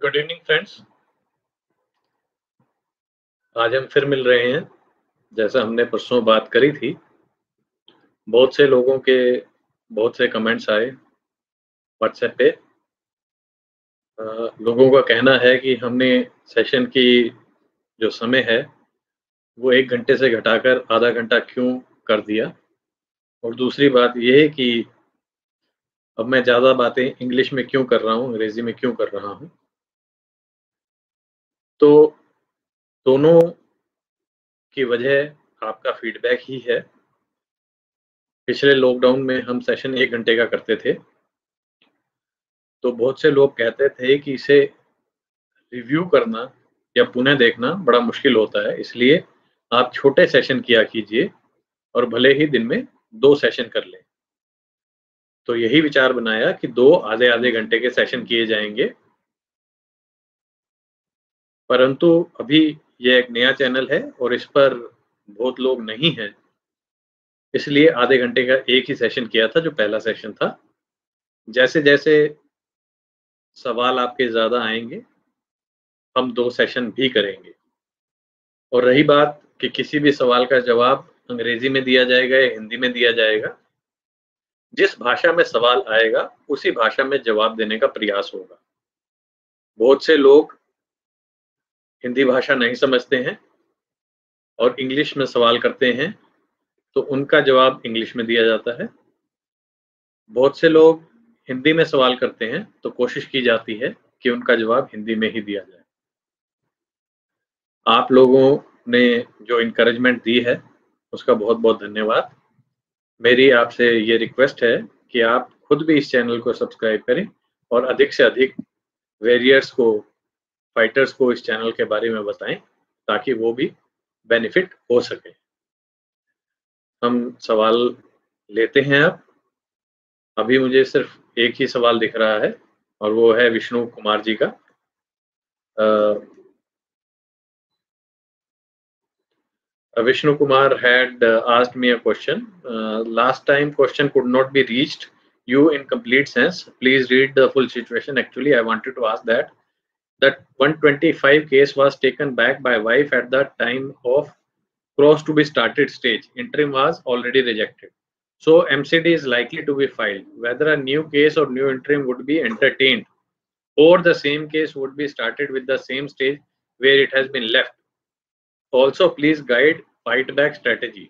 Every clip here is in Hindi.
Good evening friends. आज हम फिर मिल रहे हैं। जैसा हमने परसों बात करी थी, बहुत से लोगों के बहुत से कमेंट्स आए व्हाट्सएप पे। लोगों का कहना है कि हमने सेशन की जो समय है वो 1 घंटे से घटाकर आधा घंटा क्यों कर दिया, और दूसरी बात ये है कि अब मैं ज़्यादा बातें इंग्लिश में क्यों कर रहा हूँ, अंग्रेज़ी में क्यों कर रहा हूँ। तो दोनों की वजह आपका फीडबैक ही है। पिछले लॉकडाउन में हम सेशन 1 घंटे का करते थे, तो बहुत से लोग कहते थे कि इसे रिव्यू करना या पुनः देखना बड़ा मुश्किल होता है, इसलिए आप छोटे सेशन किया कीजिए और भले ही दिन में 2 सेशन कर लें। तो यही विचार बनाया कि 2 आधे-आधे घंटे के सेशन किए जाएँगे। परंतु अभी ये एक नया चैनल है और इस पर बहुत लोग नहीं हैं, इसलिए आधे घंटे का एक ही सेशन किया था, जो पहला सेशन था। जैसे-जैसे सवाल आपके ज़्यादा आएँगे, हम 2 सेशन भी करेंगे। और रही बात कि किसी भी सवाल का जवाब अंग्रेजी में दिया जाएगा या हिंदी में दिया जाएगा, जिस भाषा में सवाल आएगा, उसी भाषा में जवाब देने का प्रयास होगा। बहुत से लोग हिंदी भाषा नहीं समझते हैं और इंग्लिश में सवाल करते हैं, तो उनका जवाब इंग्लिश में दिया जाता है। बहुत से लोग हिंदी में सवाल करते हैं, तो कोशिश की जाती है कि उनका जवाब हिंदी में ही दिया जाए। आप लोगों ने जो एनकरेजमेंट दी है, उसका बहुत-बहुत धन्यवाद। मेरी आपसे ये रिक्वेस्ट है कि आप खुद भी इस चैनल को सब्सक्राइब करें और अधिक से अधिक वेरियर्स को, फाइटर्स को इस चैनल के बारे में बताएं, ताकि वो भी बेनिफिट हो सके। हम सवाल लेते हैं अब। अभी मुझे सिर्फ एक ही सवाल दिख रहा है और वो है विष्णु कुमार जी का। Vishnu Kumar had asked me a question. Last time question could not be reached you in complete sense. Please read the full situation. Actually, I wanted to ask that 125 case was taken back by wife at the time of cross to be started stage. Interim was already rejected. So MCD is likely to be filed. Whether a new case or new interim would be entertained, or the same case would be started with the same stage where it has been left. Also, please guide fight back strategy.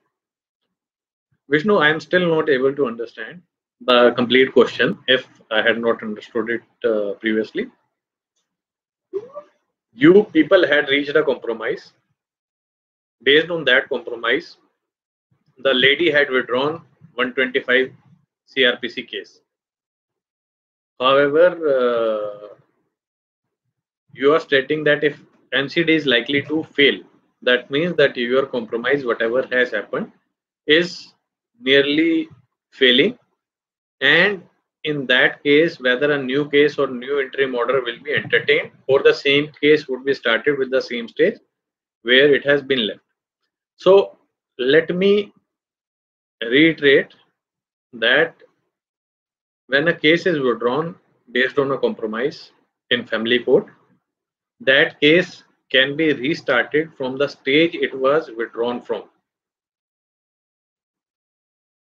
Vishnu, I am still not able to understand the complete question if I had not understood it previously. You people had reached a compromise. Based on that compromise, the lady had withdrawn 125 CRPC case. However, you are stating that if NCD is likely to fail, that means that your compromise, whatever has happened, is nearly failing, and in that case, whether a new case or new interim order will be entertained, or the same case would be started with the same stage where it has been left. So let me reiterate that when a case is withdrawn based on a compromise in family court, that case can be restarted from the stage it was withdrawn from.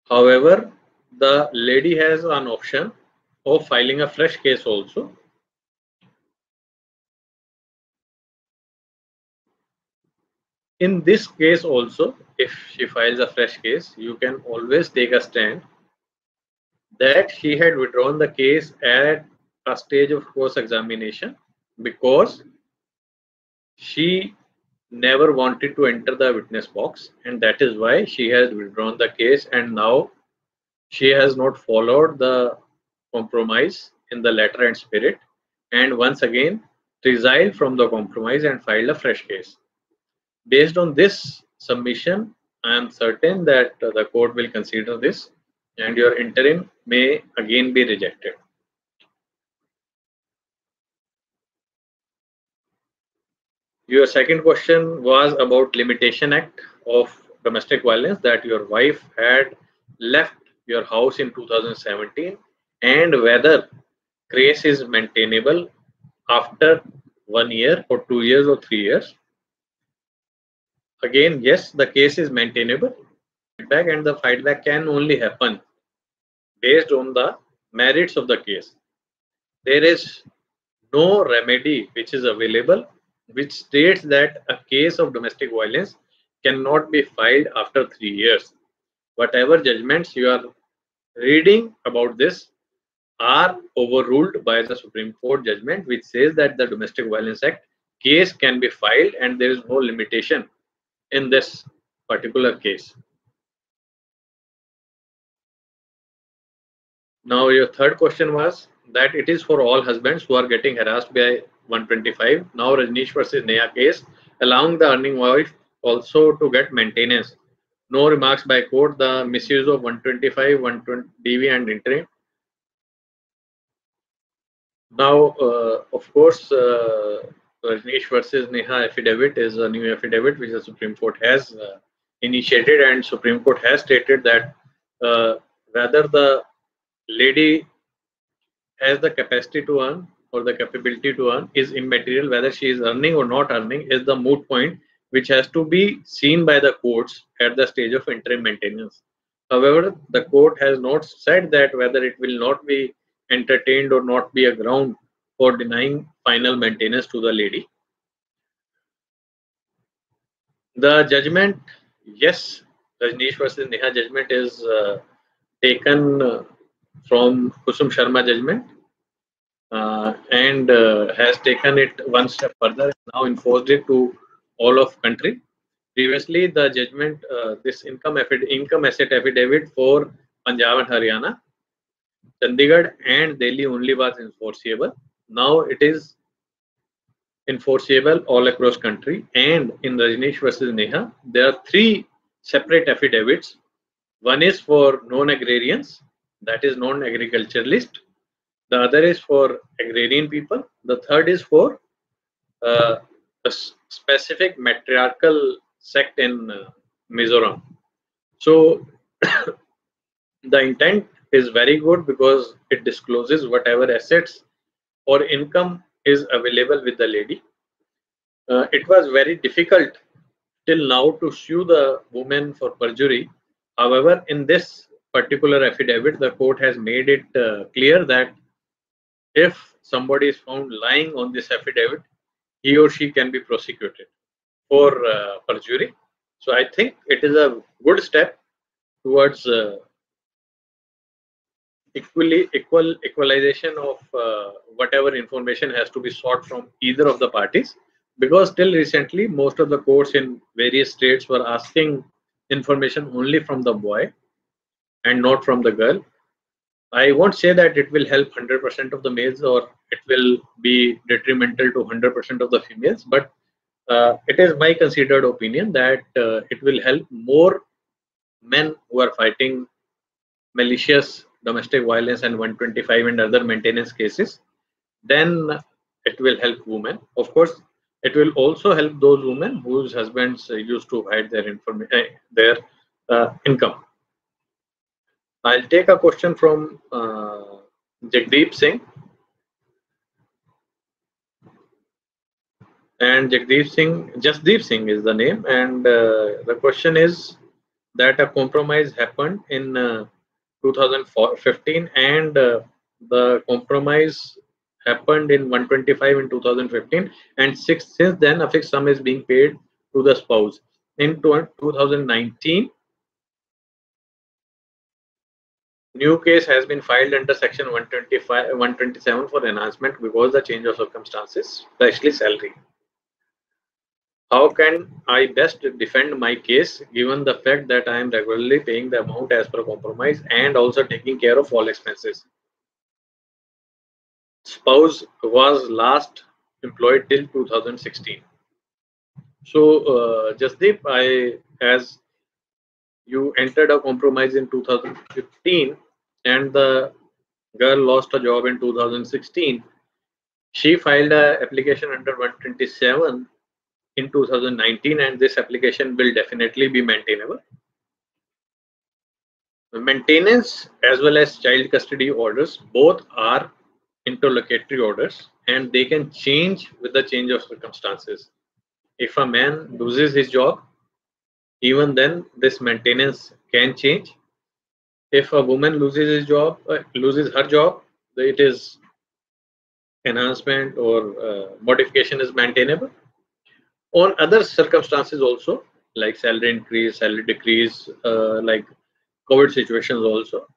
However, the lady has an option of filing a fresh case also. In this case also, if she files a fresh case, you can always take a stand that she had withdrawn the case at a stage of cross-examination because she never wanted to enter the witness box, and that is why she has withdrawn the case, and now she has not followed the compromise in the letter and spirit, and once again resigned from the compromise and filed a fresh case. Based on this submission, I am certain that the court will consider this and your interim may again be rejected. Your second question was about Limitation Act of Domestic Violence, that your wife had left your house in 2017 and whether case is maintainable after 1 year or 2 years or 3 years. Again, yes, the case is maintainable, and the fightback can only happen based on the merits of the case. There is no remedy which is available which states that a case of domestic violence cannot be filed after 3 years. Whatever judgments you are reading about this are overruled by the Supreme Court judgment, which says that the Domestic Violence Act case can be filed and there is no limitation in this particular case. Now, your third question was that it is for all husbands who are getting harassed by 125. Now, Rajneesh versus Neha case, allowing the earning wife also to get maintenance. No remarks by court. The misuse of 125, 120 DV and interim. Now, of course, Rajneesh versus Neha affidavit is a new affidavit which the Supreme Court has initiated, and Supreme Court has stated that whether the lady has the capacity to earn or the capability to earn is immaterial. Whether she is earning or not earning is the moot point, which has to be seen by the courts at the stage of interim maintenance. However, the court has not said that whether it will not be entertained or not be a ground for denying final maintenance to the lady. The judgment, yes, Rajneesh versus Neha judgment is taken from Kusum Sharma judgment and has taken it one step further, now enforced it to all of country. Previously, the judgment, this income asset affidavit for Punjab and Haryana, Chandigarh and Delhi only was enforceable. Now it is enforceable all across country. And in Rajneesh versus Neha, there are 3 separate affidavits. One is for non-agrarians, that is non-agriculturalist. The other is for agrarian people. The third is for a specific matriarchal sect in Mizoram. So the intent is very good because it discloses whatever assets or income is available with the lady. It was very difficult till now to sue the woman for perjury. However, in this particular affidavit, the court has made it clear that if somebody is found lying on this affidavit, he or she can be prosecuted for perjury. So I think it is a good step towards equalization of whatever information has to be sought from either of the parties, because till recently most of the courts in various states were asking information only from the boy and not from the girl. I won't say that it will help 100% of the males or it will be detrimental to 100% of the females, but it is my considered opinion that it will help more men who are fighting malicious domestic violence and 125 and other maintenance cases. Then it will help women. Of course, it will also help those women whose husbands used to hide their income. I'll take a question from Jagdeep Singh. And Jasdeep Singh is the name. And the question is that a compromise happened in 2015 and the compromise happened in 125 in 2015, and since then a fixed sum is being paid to the spouse. In 2019, new case has been filed under section 127 for enhancement because the change of circumstances, especially salary. How can I best defend my case given the fact that I am regularly paying the amount as per compromise and also taking care of all expenses? Spouse was last employed till 2016. So, Jasdeep, as you entered a compromise in 2015 and the girl lost a job in 2016, she filed an application under 127 in 2019, and this application will definitely be maintainable. Maintenance as well as child custody orders both are interlocutory orders. and they can change with the change of circumstances. If a man loses his job, even then this maintenance can change. If a woman loses his job, loses her job, it is enhancement or modification is maintainable. On other circumstances also, like salary increase, salary decrease, like COVID situations also,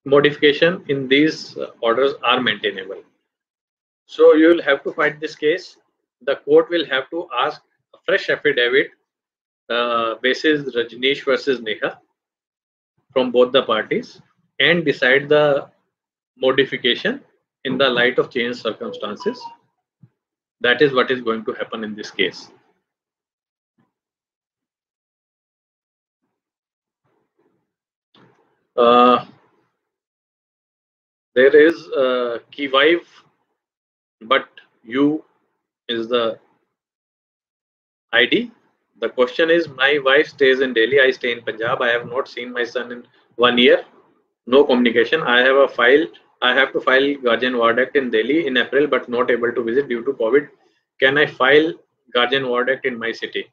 modification in these orders are maintainable. So you will have to fight this case. The court will have to ask a fresh affidavit basis Rajneesh versus Neha from both the parties and decide the modification in the light of changed circumstances. That is what is going to happen in this case. There is key wife, but you is the ID. The question is, my wife stays in Delhi, I stay in Punjab. I have not seen my son in 1 year. No communication. I have a file. I have to file guardian ward act in Delhi in April, but not able to visit due to COVID. Can I file guardian ward act in my city?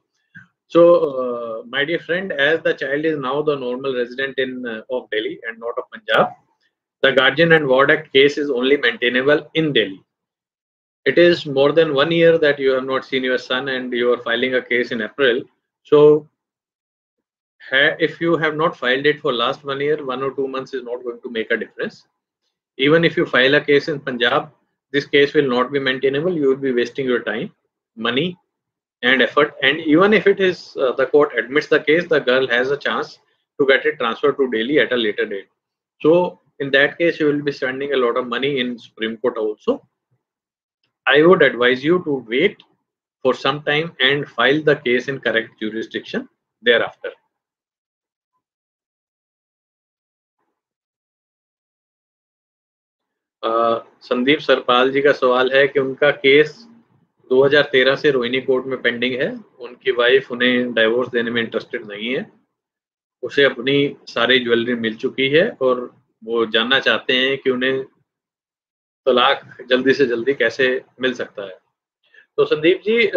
So, my dear friend, as the child is now the normal resident in of Delhi and not of Punjab, the guardian and ward act case is only maintainable in Delhi. It is more than 1 year that you have not seen your son and you are filing a case in April. So, if you have not filed it for last 1 year, 1 or 2 months is not going to make a difference. Even if you file a case in Punjab, this case will not be maintainable. You will be wasting your time, money, and effort. And even if it is the court admits the case, the girl has a chance to get it transferred to Delhi at a later date. So in that case, you will be spending a lot of money in Supreme Court also. I would advise you to wait for some time and file the case in correct jurisdiction thereafter. Sandeep Sarpal जी का सवाल है कि उनका केस 2013 से रोहिणी कोर्ट में पेंडिंग है। उनकी वाइफ उन्हें डाइवोर्स देने में इंटरेस्टेड नहीं है। उसे अपनी सारी ज्वेलरी मिल चुकी है और वो जानना चाहते हैं कि उन्हें तलाक जल्दी से जल्दी कैसे मिल सकता है। तो संदीप जी,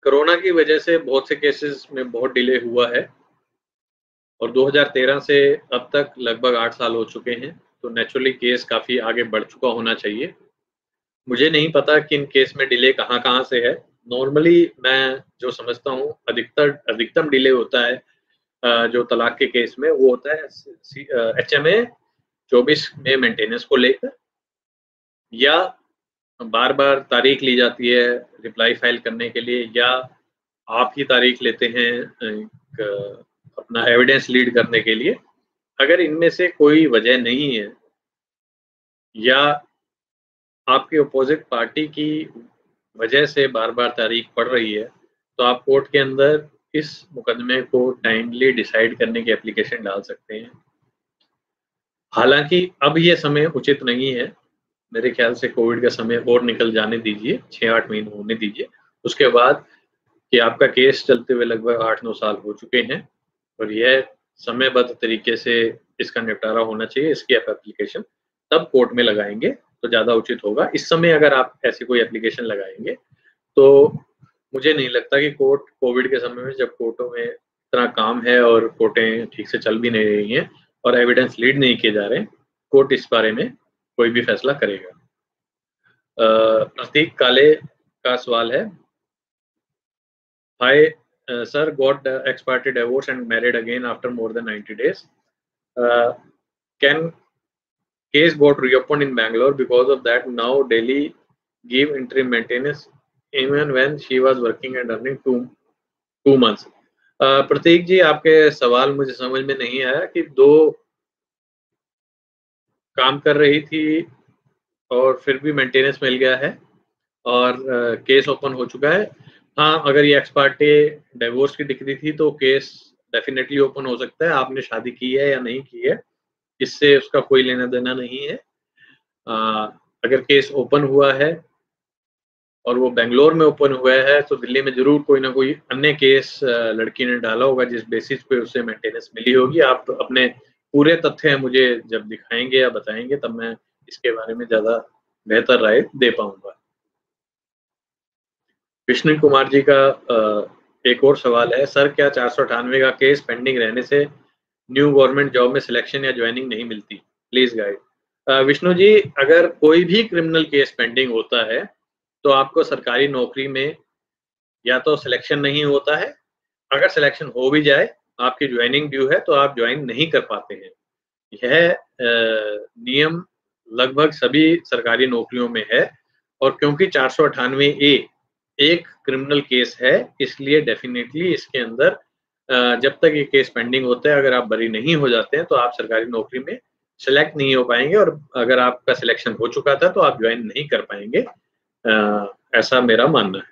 कोरोना की वजह से बहुत से केसेस में बहुत डिले हुआ है और 2013 से अब तक लगभग 8 साल हो चुके हैं, तो नेचुरली केस काफ़ी आगे बढ़ चुका होना चाहिए। मुझे नहीं पता कि इन केस में डिले कहाँ-कहाँ से है। नॉर्मली मैं जो समझता हूँ अधिकतम डिले होता है जो तलाक के केस में, वो होता है HMA 24 में मेंटेनेंस को लेकर, या बार-बार तारीख ली जाती है रिप्लाई फाइल करने के लिए, या आप ही तारीख लेते हैं अपना एविडेंस लीड करने के लिए। अगर इनमें से कोई वजह नहीं है या आपके अपोजिट पार्टी की वजह से बार-बार तारीख पड़ रही है, तो आप कोर्ट के अंदर इस मुकदमे को टाइमली डिसाइड करने की एप्लीकेशन डाल सकते हैं। हालांकि अब ये समय उचित नहीं है। मेरे ख्याल से कोविड का समय और निकल जाने दीजिए, 6-8 महीने होने दीजिए। उसके बाद कि आपका केस चलते हुए लगभग 8-9 साल हो चुके हैं और यह समयबद्ध तरीके से इसका निपटारा होना चाहिए। इसकी आप एप्लीकेशन तब कोर्ट में लगाएंगे तो ज़्यादा उचित होगा। इस समय अगर आप ऐसी कोई एप्लीकेशन लगाएंगे तो मुझे नहीं लगता कि कोर्ट कोविड के समय में, जब कोर्टों में इतना काम है और कोर्टें ठीक से चल भी नहीं रही हैं और एविडेंस लीड नहीं किए जा रहे हैं, कोर्ट इस बारे में कोई भी फैसला करेगा। प्रतीक काले का सवाल है, हाय sir, got ex parte divorced and married again after more than 90 days. Can case got reopened in Bangalore because of that? Now Delhi give interim maintenance even when she was working and earning 2 months. प्रतीक जी, आपके सवाल मुझे समझ में नहीं आया कि 2 काम कर रही थी और फिर भी मेंटेनेंस मिल गया है और केस ओपन हो चुका है। हाँ, अगर ये एक्स पार्टी डिवोर्स की डिक्री थी तो केस डेफिनेटली ओपन हो सकता है। आपने शादी की है या नहीं की है, इससे उसका कोई लेना देना नहीं है। अगर केस ओपन हुआ है और वो बेंगलोर में ओपन हुआ है तो दिल्ली में जरूर कोई ना कोई अन्य केस लड़की ने डाला होगा जिस बेसिस पे उसे मेंटेनेंस मिली होगी। आप अपने पूरे तथ्य मुझे जब दिखाएंगे या बताएंगे तब मैं इसके बारे में ज़्यादा बेहतर राय दे पाऊंगा। विष्णु कुमार जी का एक और सवाल है, सर क्या 498 का केस पेंडिंग रहने से न्यू गवर्नमेंट जॉब में सिलेक्शन या ज्वाइनिंग नहीं मिलती? Please guide. विष्णु जी, अगर कोई भी क्रिमिनल केस पेंडिंग होता है तो आपको सरकारी नौकरी में या तो सिलेक्शन नहीं होता है, अगर सिलेक्शन हो भी जाए, आपकी ज्वाइनिंग ड्यू है तो आप ज्वाइन नहीं कर पाते हैं। यह नियम लगभग सभी सरकारी नौकरियों में है, और क्योंकि 498A एक क्रिमिनल केस है, इसलिए डेफिनेटली इसके अंदर जब तक ये केस पेंडिंग होता है, अगर आप बरी नहीं हो जाते हैं तो आप सरकारी नौकरी में सिलेक्ट नहीं हो पाएंगे, और अगर आपका सिलेक्शन हो चुका था तो आप ज्वाइन नहीं कर पाएंगे। ऐसा मेरा मानना है।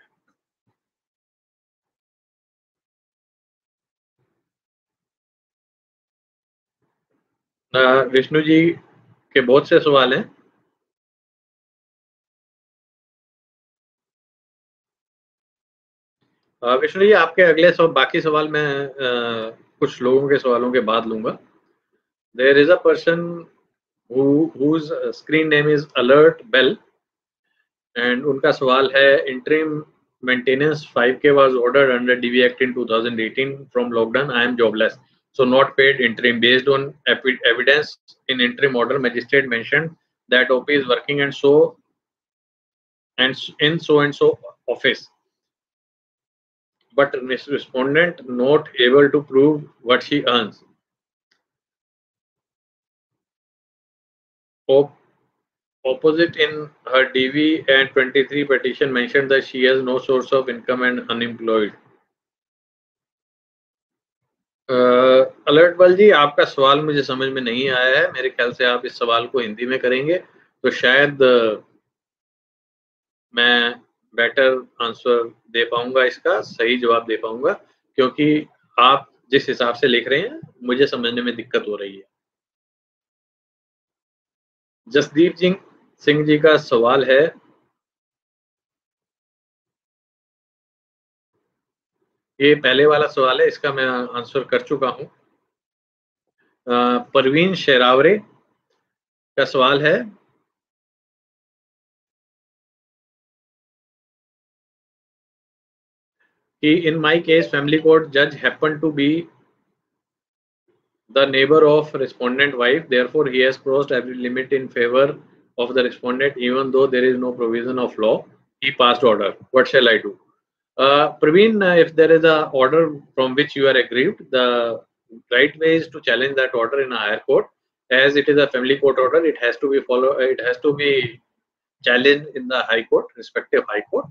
विष्णु जी के बहुत से सवाल हैं। विष्णु जी, आपके अगले बाकी सवाल मैं कुछ लोगों के सवालों के बाद लूंगा। There is a person whose screen name is alert bell, and उनका सवाल है, interim maintenance 5K was ordered under DV Act in 2018 from lockdown. I am jobless, so not paid interim. Based on evidence in interim order, magistrate mentioned that OP is working and so and so office, but respondent not able to prove what she earns. Opposite in her DV and 23 petition mentioned that she has no source of income and unemployed. Alert बल जी, आपका सवाल मुझे समझ में नहीं आया है। मेरे ख्याल से आप इस सवाल को हिंदी में करेंगे तो शायद मैं बेटर आंसर दे पाऊंगा, इसका सही जवाब दे पाऊंगा, क्योंकि आप जिस हिसाब से लिख रहे हैं मुझे समझने में दिक्कत हो रही है। जसदीप सिंह जी का सवाल है, ये पहले वाला सवाल है, इसका मैं आंसर कर चुका हूं। परवीन शेरावरे का सवाल है कि in my case family court जज happen to be the neighbor of respondent wife, therefore he has crossed every limit in favor of the respondent even though there is no provision of law. He passed order. What shall I do? Praveen, if there is a order from which you are aggrieved, the right way is to challenge that order in a higher court. As it is a family court order, it has to be it has to be challenged in the high court, respective high court.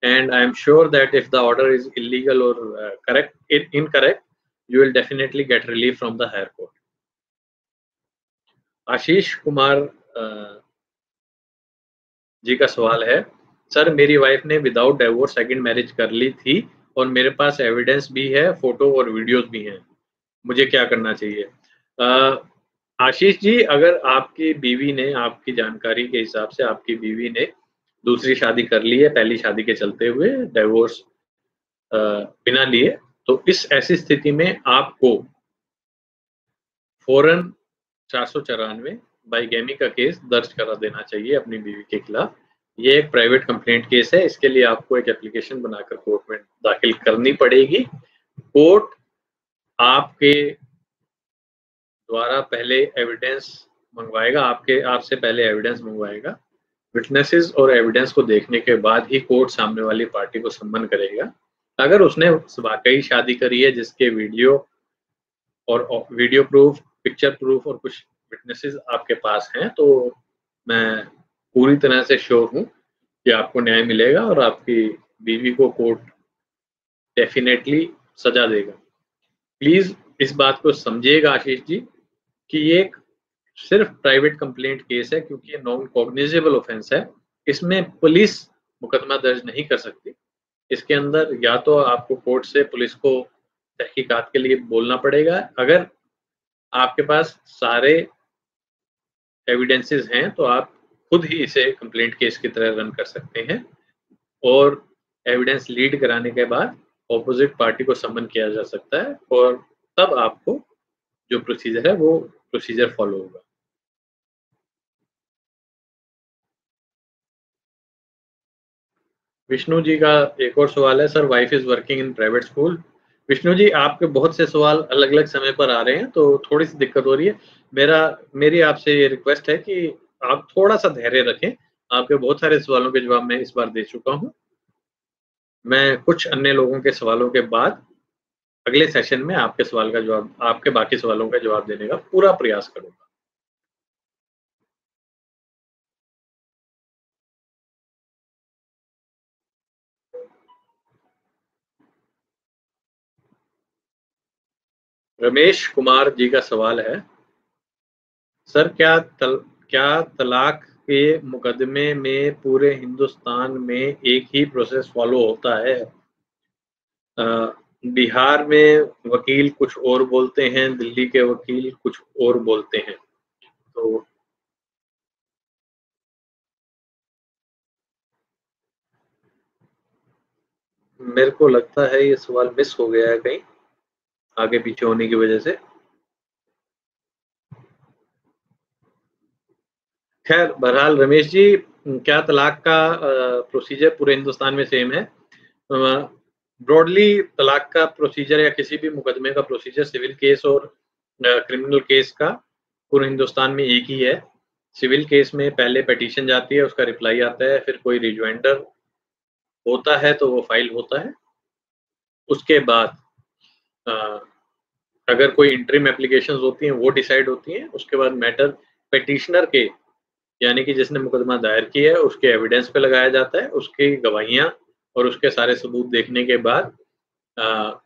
And I am sure that if the order is illegal or incorrect, you will definitely get relief from the higher court. Ashish Kumar ji का सवाल है, सर मेरी वाइफ ने विदाउट डिवोर्स सेकंड मैरिज कर ली थी और मेरे पास एविडेंस भी है, फोटो और वीडियोस भी हैं, मुझे क्या करना चाहिए? आशीष जी, अगर आपकी बीवी ने, आपकी जानकारी के हिसाब से आपकी बीवी ने दूसरी शादी कर ली है पहली शादी के चलते हुए, डिवोर्स बिना लिए, तो इस ऐसी स्थिति में आपको फौरन 494 बाइगैमी का केस दर्ज करा देना चाहिए अपनी बीवी के खिलाफ। ये एक प्राइवेट कंप्लेंट केस है, इसके लिए आपको एक एप्लीकेशन बनाकर कोर्ट में दाखिल करनी पड़ेगी। कोर्ट आपके द्वारा पहले एविडेंस मंगवाएगा, आपसे पहले एविडेंस मंगवाएगा। विटनेसेस और एविडेंस को देखने के बाद ही कोर्ट सामने वाली पार्टी को सम्मन करेगा। अगर उसने वाकई शादी करी है जिसके वीडियो प्रूफ, पिक्चर प्रूफ और कुछ विटनेसेस आपके पास हैं, तो मैं पूरी तरह से श्योर हूं कि आपको न्याय मिलेगा और आपकी बीवी को कोर्ट डेफिनेटली सजा देगा। प्लीज इस बात को समझिएगा आशीष जी कि ये एक सिर्फ प्राइवेट कंप्लेंट केस है, क्योंकि ये नॉन कॉग्निजेबल ऑफेंस है। इसमें पुलिस मुकदमा दर्ज नहीं कर सकती। इसके अंदर या तो आपको कोर्ट से पुलिस को तहकीकात के लिए बोलना पड़ेगा, अगर आपके पास सारे एविडेंसेस हैं तो आप खुद ही इसे कंप्लेंट केस की तरह रन कर सकते हैं, और एविडेंस लीड कराने के बाद ऑपोजिट पार्टी को सम्मन किया जा सकता है, और तब आपको जो प्रोसीजर है वो प्रोसीजर फॉलो होगा। विष्णु जी का एक और सवाल है, sir wife is working in private school. Vishnu ji, आपके बहुत से सवाल अलग अलग समय पर आ रहे हैं तो थोड़ी सी दिक्कत हो रही है। मेरी आपसे ये रिक्वेस्ट है कि आप थोड़ा सा धैर्य रखें। आपके बहुत सारे सवालों के जवाब मैं इस बार दे चुका हूँ। मैं कुछ अन्य लोगों के सवालों के बाद अगले सेशन में आपके बाकी सवालों का जवाब देने का पूरा प्रयास करूंगा। रमेश कुमार जी का सवाल है, सर क्या तलाक के मुकदमे में पूरे हिंदुस्तान में एक ही प्रोसेस फॉलो होता है? बिहार में वकील कुछ और बोलते हैं, दिल्ली के वकील कुछ और बोलते हैं। तो मेरे को लगता है ये सवाल मिस हो गया है कहीं आगे पीछे होने की वजह से। खैर बहरहाल रमेश जी, क्या तलाक का प्रोसीजर पूरे हिंदुस्तान में सेम है? ब्रॉडली तलाक का प्रोसीजर या किसी भी मुकदमे का प्रोसीजर सिविल केस और क्रिमिनल केस का पूरे हिंदुस्तान में एक ही है। सिविल केस में पहले पिटीशन जाती है, उसका रिप्लाई आता है, फिर कोई रिजॉइंडर होता है तो वो फाइल होता है। उसके बाद अगर कोई इंटरिम एप्लीकेशंस होती हैं वो डिसाइड होती हैं। उसके बाद मैटर पिटिशनर के, यानी कि जिसने मुकदमा दायर किया है, उसके एविडेंस पे लगाया जाता है। उसकी गवाहियां और उसके सारे सबूत देखने के बाद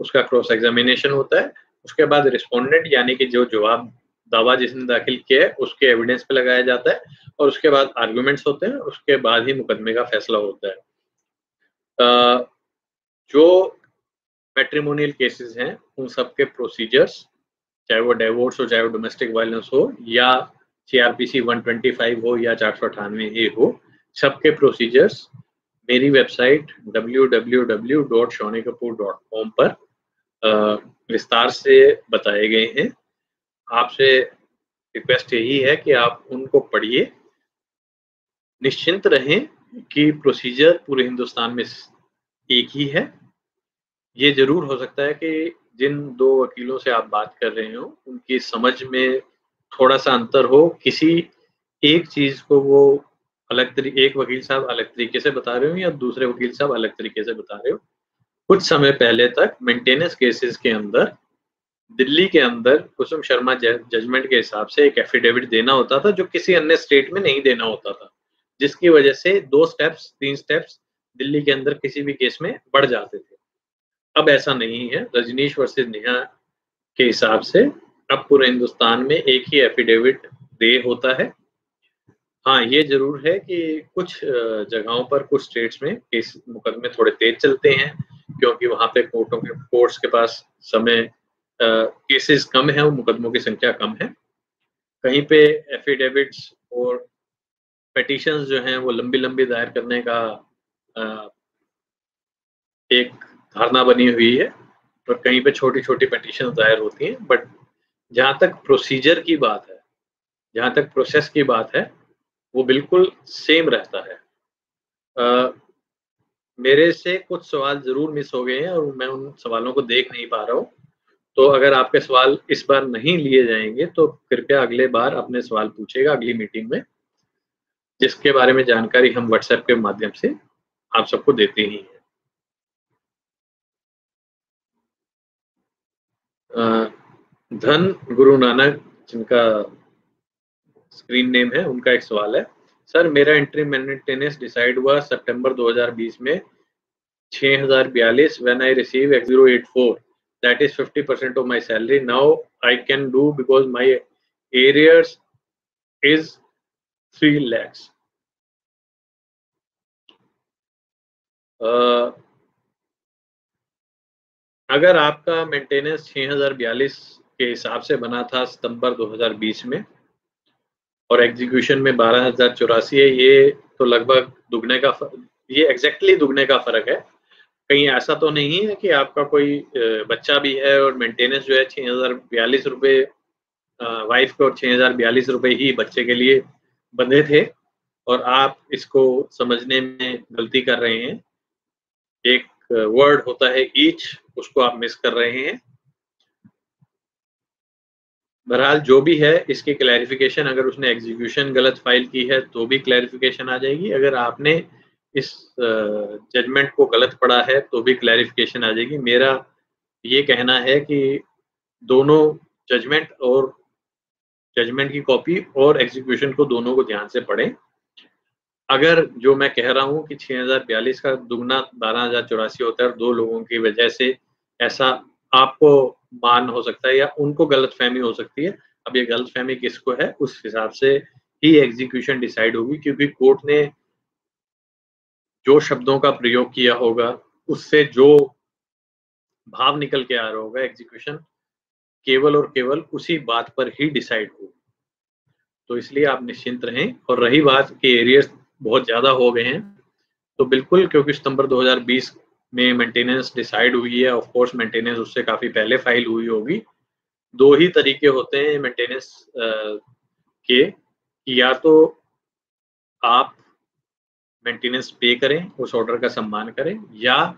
उसका क्रॉस एग्जामिनेशन होता है। उसके बाद रिस्पोंडेंट, यानी कि जो दावा जिसने दाखिल किया है, उसके एविडेंस पे लगाया जाता है और उसके बाद आर्गुमेंट्स होते हैं। उसके बाद ही मुकदमे का फैसला होता है। जो मैट्रिमोनियल केसेस हैं उन सब के प्रोसीजर्स, चाहे वो डिवोर्स हो, चाहे वो डोमेस्टिक वायलेंस हो, या सीआरपीसी 125 हो या 498A हो, सबके प्रोसीजर्स मेरी वेबसाइट www.shonikapoor.com पर विस्तार से बताए गए हैं। आपसे रिक्वेस्ट यही है कि आप उनको पढ़िए। निश्चिंत रहें कि प्रोसीजर पूरे हिंदुस्तान में एक ही है। ये जरूर हो सकता है कि जिन दो वकीलों से आप बात कर रहे हो उनकी समझ में थोड़ा सा अंतर हो, किसी एक चीज को वो एक वकील साहब अलग तरीके से बता रहे हो या दूसरे वकील साहब अलग तरीके से बता रहे हो। कुछ समय पहले तक मेंटेनेंस केसेस के अंदर दिल्ली के अंदर कुसुम शर्मा जजमेंट के हिसाब से एक एफिडेविट देना होता था जो किसी अन्य स्टेट में नहीं देना होता था, जिसकी वजह से 3 स्टेप्स दिल्ली के अंदर किसी भी केस में बढ़ जाते थे। अब ऐसा नहीं है। रजनीश वर्सेस नेहा के हिसाब से अब पूरे हिंदुस्तान में एक ही एफिडेविट दे होता है। हाँ, ये जरूर है कि कुछ जगहों पर, कुछ स्टेट्स में केस मुकदमे थोड़े तेज चलते हैं क्योंकि वहां पे कोर्ट्स के पास समय, केसेस कम है और मुकदमों की संख्या कम है। कहीं पे एफिडेविट्स और पिटीशंस जो हैं वो लंबी लंबी दायर करने का एक धारणा बनी हुई है और कहीं पे छोटी छोटी पिटीशन दायर होती हैं। बट जहां तक प्रोसीजर की बात है, जहां तक प्रोसेस की बात है, वो बिल्कुल सेम रहता है। मेरे से कुछ सवाल जरूर मिस हो गए हैं और मैं उन सवालों को देख नहीं पा रहा हूँ। तो अगर आपके सवाल इस बार नहीं लिए जाएंगे तो कृपया अगले बार अपने सवाल पूछेगा अगली मीटिंग में, जिसके बारे में जानकारी हम व्हाट्सएप के माध्यम से आप सबको देते ही हैं। धन गुरु नानक, जिनका स्क्रीन नेम है, उनका एक सवाल है, सर मेरा इंटरिम मेंटेनेंस डिसाइड हुआ सितंबर 2020 में 6042 when I receive X084, that is 50% of my salary. Now I can do because my arrears is 3 lakhs. अगर आपका मेंटेनेंस 6042 के हिसाब से बना था सितंबर 2020 में और एग्जीक्यूशन में 12084 है, ये तो लगभग दुगने का, ये एग्जैक्टली दुगने का फर्क है। कहीं ऐसा तो नहीं है कि आपका कोई बच्चा भी है और मेंटेनेंस जो है 6042 रुपए वाइफ को 6042 रुपए ही बच्चे के लिए बंधे थे और आप इसको समझने में गलती कर रहे हैं। एक वर्ड होता है ईच, उसको आप मिस कर रहे हैं। बहरहाल जो भी है, इसकी क्लैरिफिकेशन, अगर उसने एग्जीक्यूशन गलत फाइल की है तो भी क्लैरिफिकेशन आ जाएगी। अगर आपने इस जजमेंट को गलत पढ़ा है तो भी क्लैरिफिकेशन आ जाएगी। मेरा ये कहना है कि दोनों जजमेंट की कॉपी और एग्जीक्यूशन को दोनों को ध्यान से पढ़ें। अगर जो मैं कह रहा हूँ कि 6042 का दुगना 12084 होता है और 2 लोगों की वजह से ऐसा आपको मान हो सकता है या उनको गलतफहमी हो सकती है। अब ये गलतफहमी किसको है, उस हिसाब से ही एग्जीक्यूशन डिसाइड होगी, क्योंकि कोर्ट ने जो शब्दों का प्रयोग किया होगा, उससे जो भाव निकल के आ रहा होगा, एग्जीक्यूशन केवल और केवल उसी बात पर ही डिसाइड होगी। तो इसलिए आप निश्चिंत रहें। और रही बात कि एरियर्स बहुत ज़्यादा हो गए हैं, तो बिल्कुल, क्योंकि सितंबर 2020 में मेंटेनेंस डिसाइड हुई है, ऑफ कोर्स मेंटेनेंस उससे काफ़ी पहले फाइल हुई होगी। 2 ही तरीके होते हैं मेंटेनेंस के, या तो आप मेंटेनेंस पे करें, उस ऑर्डर का सम्मान करें, या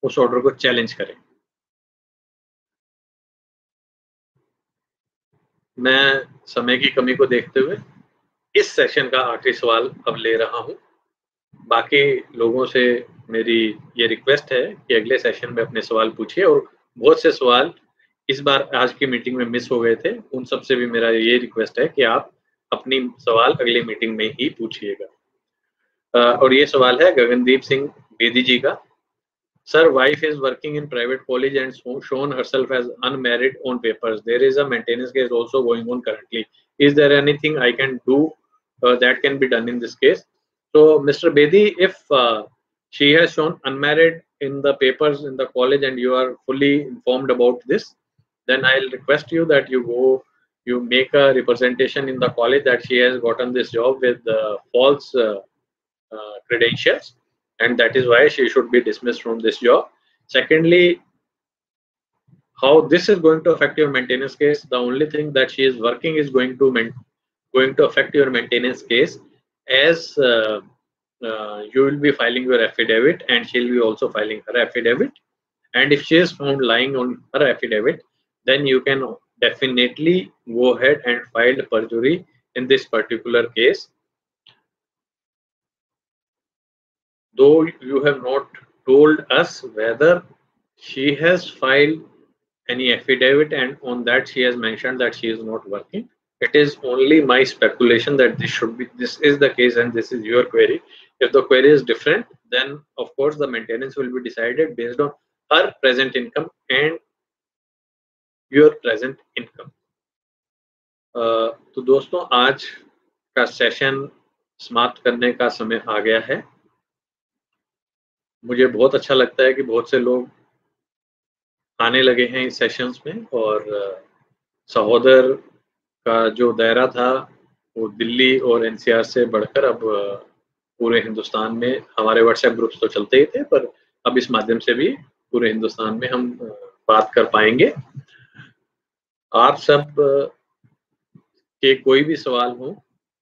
उस ऑर्डर को चैलेंज करें। मैं समय की कमी को देखते हुए इस सेशन का आखिरी सवाल अब ले रहा हूं। बाकी लोगों से मेरी ये रिक्वेस्ट है कि अगले सेशन में अपने सवाल पूछिए, और बहुत से सवाल इस बार आज की मीटिंग में मिस हो गए थे, उन सब से भी मेरा ये रिक्वेस्ट है कि आप अपनी सवाल अगली मीटिंग में ही पूछिएगा। और ये सवाल है गगनदीप सिंह बेदी जी का। Sir, wife is working in private college and shown herself as unmarried on papers. There is a maintenance case also going on currently. Is there anything I can do that can be done in this case? So, Mr. Bedi, if she has shown unmarried in the papers in the college and you are fully informed about this, then I'll request you that you make a representation in the college that she has gotten this job with false credentials, and that is why she should be dismissed from this job. Secondly, how this is going to affect your maintenance case, the only thing that she is working is going to affect your maintenance case, as you will be filing your affidavit and she will be also filing her affidavit, and if she is found lying on her affidavit, then you can definitely go ahead and file perjury in this particular case. Though you have not told us whether she has filed any affidavit and on that she has mentioned that she is not working, it is only my speculation that this is the case and this is your query. If the query is different, then of course the maintenance will be decided based on her present income and your present income. तो दोस्तों, आज का सेशन समाप्त करने का समय आ गया है। मुझे बहुत अच्छा लगता है कि बहुत से लोग आने लगे हैं इस सेशंस में, और सहोदर का जो दायरा था वो दिल्ली और एनसीआर से बढ़कर अब पूरे हिंदुस्तान में, हमारे व्हाट्सएप ग्रुप्स तो चलते ही थे, पर अब इस माध्यम से भी पूरे हिंदुस्तान में हम बात कर पाएंगे। आप सब के कोई भी सवाल हो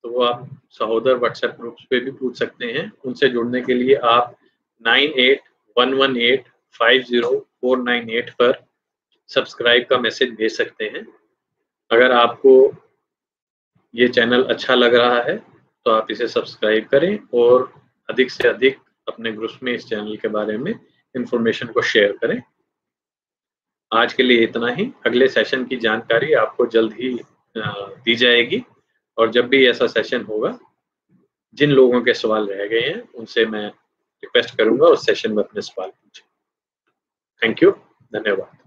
तो वो आप सहोदर व्हाट्सएप ग्रुप्स पे भी पूछ सकते हैं। उनसे जुड़ने के लिए आप 9811850498 पर सब्सक्राइब का मैसेज भेज सकते हैं। अगर आपको ये चैनल अच्छा लग रहा है तो आप इसे सब्सक्राइब करें और अधिक से अधिक अपने ग्रुप्स में इस चैनल के बारे में इंफॉर्मेशन को शेयर करें। आज के लिए इतना ही। अगले सेशन की जानकारी आपको जल्द ही दी जाएगी, और जब भी ऐसा सेशन होगा, जिन लोगों के सवाल रह गए हैं उनसे मैं रिक्वेस्ट करूंगा उस सेशन में अपने सवाल पूछें। थैंक यू, धन्यवाद।